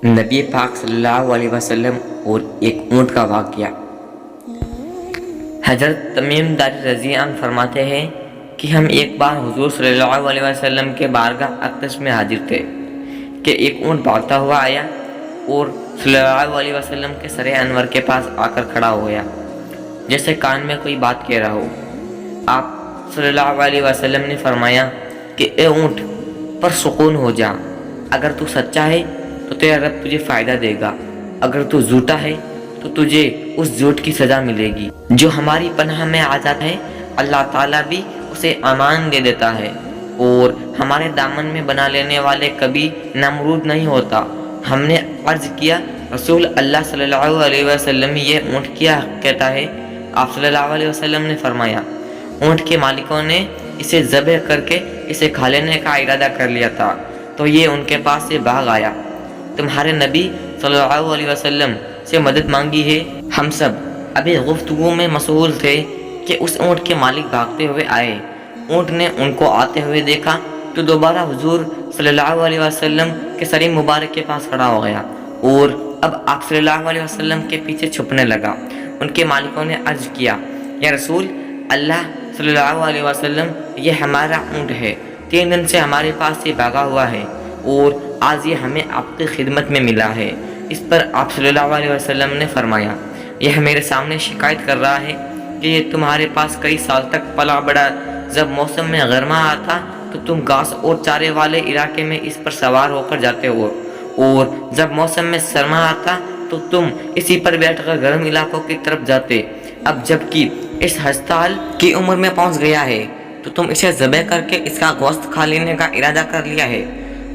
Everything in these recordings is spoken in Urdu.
نبی پاک صلی اللہ علیہ وسلم اور ایک اونٹ کا واقعہ۔ حضرت تمیم داری رضی عنہ فرماتے ہیں کہ ہم ایک بار حضور صلی اللہ علیہ وسلم کے بارگاہ اقدس میں حاضر تھے کہ ایک اونٹ بھاگتا ہوا آیا اور صلی اللہ علیہ وسلم کے سر انور کے پاس آ کر کھڑا ہو گیا، جیسے کان میں کوئی بات کہہ رہا ہو۔ آپ صلی اللہ علیہ وسلم نے فرمایا کہ اے اونٹ پر سکون ہو جا، اگر تو سچا ہے تو تیرا رب تجھے فائدہ دے گا، اگر تو جھوٹا ہے تو تجھے اس جھوٹ کی سزا ملے گی۔ جو ہماری پناہ میں آ جاتا ہے اللہ تعالیٰ بھی اسے امان دے دیتا ہے، اور ہمارے دامن میں بنا لینے والے کبھی نمرود نہیں ہوتا۔ ہم نے عرض کیا رسول اللہ صلی اللہ علیہ وسلم یہ اونٹ کیا کہتا ہے؟ آپ صلی اللہ علیہ وسلم نے فرمایا اونٹ کے مالکوں نے اسے ذبح کر کے اسے کھا لینے کا ارادہ کر لیا تھا، تو یہ ان کے پاس سے بھاگ آیا۔ تمہارے نبی صلی اللہ علیہ وسلم سے مدد مانگی ہے۔ ہم سب ابھی گفتگو میں مشغول تھے کہ اس اونٹ کے مالک بھاگتے ہوئے آئے۔ اونٹ نے ان کو آتے ہوئے دیکھا تو دوبارہ حضور صلی اللہ علیہ وسلم کے سر مبارک کے پاس کھڑا ہو گیا اور اب آپ صلی اللہ علیہ وسلم کے پیچھے چھپنے لگا۔ ان کے مالکوں نے عرض کیا یا رسول اللہ صلی اللہ علیہ وسلم، یہ ہمارا اونٹ ہے، 3 دن سے ہمارے پاس سے بھاگا ہوا ہے اور آج یہ ہمیں آپ کی خدمت میں ملا ہے۔ اس پر آپ صلی اللہ علیہ وسلم نے فرمایا یہ میرے سامنے شکایت کر رہا ہے کہ یہ تمہارے پاس کئی سال تک پلا بڑا، جب موسم میں گرما آتا تو تم گھاس اور چارے والے علاقے میں اس پر سوار ہو کر جاتے ہو، اور جب موسم میں سرما آتا تو تم اسی پر بیٹھ کر گرم علاقوں کی طرف جاتے۔ اب جب کہ اس ہستال کی عمر میں پہنچ گیا ہے تو تم اسے ذبح کر کے اس کا گوشت کھا لینے کا ارادہ کر لیا ہے۔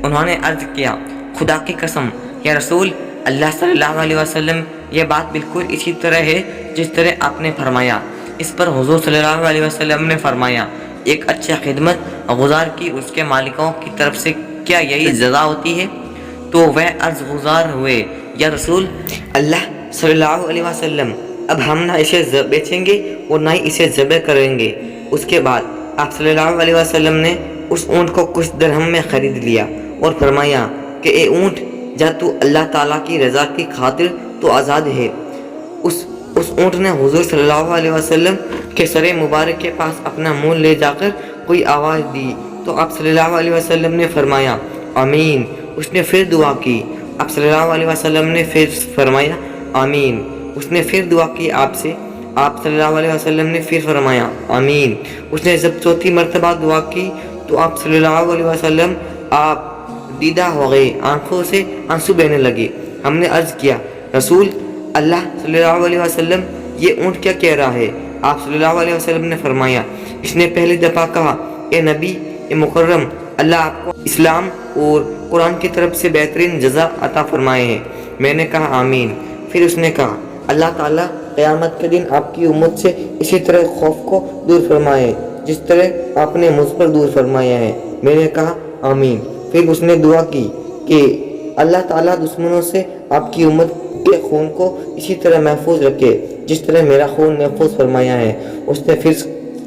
انہوں نے عرض کیا خدا کی قسم یا رسول اللہ صلی اللہ علیہ وسلم، یہ بات بالکل اسی طرح ہے جس طرح آپ نے فرمایا۔ اس پر حضور صلی اللہ علیہ وسلم نے فرمایا ایک اچھا خدمت گزار کی اس کے مالکوں کی طرف سے کیا یہی جزا ہوتی ہے؟ تو وہ عرض گزار ہوئے یا رسول اللہ صلی اللہ علیہ وسلم، اب ہم نہ اسے بیچیں گے اور نہ ہی اسے ذبح کریں گے۔ اس کے بعد آپ صلی اللہ علیہ وسلم نے اس اونٹ کو کچھ درہم میں خرید لیا اور فرمایا کہ اے اونٹ جا تو اللہ تعالیٰ کی رضا کی خاطر تو آزاد ہے۔ اس اونٹ نے حضور صلی اللہ علیہ وسلم کے سر مبارک کے پاس اپنا منہ لے جا کر کوئی آواز دی تو آپ صلی اللہ علیہ وسلم نے فرمایا آمین۔ اس نے پھر دعا کی، آپ صلی اللہ علیہ وسلم نے پھر فرمایا آمین۔ اس نے پھر دعا کی آپ سے، آپ صلی اللہ علیہ وسلم نے پھر فرمایا آمین۔ اس نے جب چوتھی مرتبہ دعا کی تو آپ صلی اللہ علیہ وسلم آپ دیدہ ہو گئے، آنکھوں سے آنسو بہنے لگے۔ ہم نے عرض کیا رسول اللہ صلی اللہ علیہ وسلم یہ اونٹ کیا کہہ رہا ہے؟ آپ صلی اللہ علیہ وسلم نے فرمایا اس نے پہلی دفعہ کہا اے نبی اے مکرم، اللہ آپ کو اسلام اور قرآن کی طرف سے بہترین جزا عطا فرمائے ہیں۔ میں نے کہا آمین۔ پھر اس نے کہا اللہ تعالیٰ قیامت کے دن آپ کی امت سے اسی طرح خوف کو دور فرمائے جس طرح آپ نے مجھ پر دور فرمایا ہے۔ میں نے کہا آمین۔ پھر اس نے دعا کی کہ اللہ تعالیٰ دشمنوں سے آپ کی امت کے خون کو اسی طرح محفوظ رکھے جس طرح میرا خون محفوظ فرمایا ہے۔ اس نے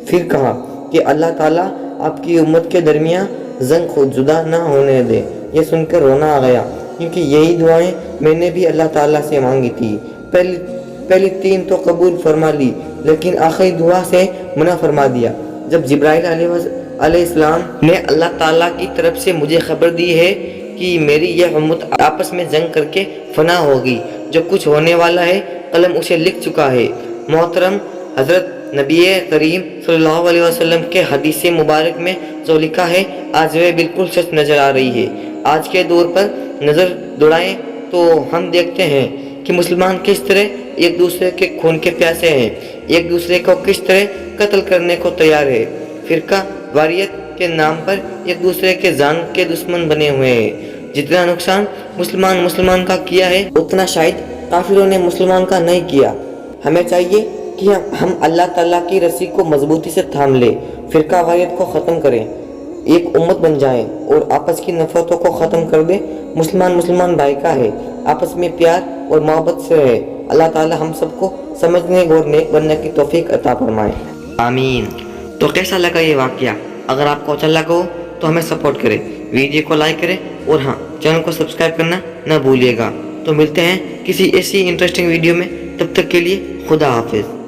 پھر کہا کہ اللہ تعالیٰ آپ کی امت کے درمیان زنگ خود جدا نہ ہونے دے۔ یہ سن کر رونا آ گیا کیونکہ یہی دعائیں میں نے بھی اللہ تعالیٰ سے مانگی تھی۔ پہلی 3 تو قبول فرما لی لیکن آخری دعا سے منع فرما دیا۔ جب جبرائیل علیہ السلام نے اللہ تعالیٰ کی طرف سے مجھے خبر دی ہے کہ میری یہ امت آپس میں جنگ کر کے فنا ہوگی، جو کچھ ہونے والا ہے قلم اسے لکھ چکا ہے۔ محترم حضرت نبی کریم صلی اللہ علیہ وسلم کے حدیث مبارک میں جو لکھا ہے آج وہ بالکل سچ نظر آ رہی ہے۔ آج کے دور پر نظر دوڑائیں تو ہم دیکھتے ہیں کہ مسلمان کس طرح ایک دوسرے کے خون کے پیاسے ہیں، ایک دوسرے کو کس طرح قتل کرنے کو تیار ہے، فرقہ واریت کے نام پر ایک دوسرے کے جان کے دشمن بنے ہوئے ہیں۔ جتنا نقصان مسلمان کا کیا ہے اتنا شاید کافروں نے مسلمان کا نہیں کیا۔ ہمیں چاہیے کہ ہم اللہ تعالیٰ کی رسی کو مضبوطی سے تھام لیں، فرقہ واریت کو ختم کریں، ایک امت بن جائیں اور آپس کی نفرتوں کو ختم کر دیں۔ مسلمان بھائی کا ہے، آپس میں پیار اور محبت سے رہے۔ اللہ تعالیٰ ہم سب کو سمجھنے اور نیک بننے کی توفیق عطا فرمائے، آمین۔ تو کیسا لگا یہ واقعہ؟ اگر آپ کو اچھا لگا ہو تو ہمیں سپورٹ کریں، ویڈیو کو لائک کریں اور ہاں چینل کو سبسکرائب کرنا نہ بھولیے گا۔ تو ملتے ہیں کسی ایسی انٹرسٹنگ ویڈیو میں، تب تک کے لیے خدا حافظ۔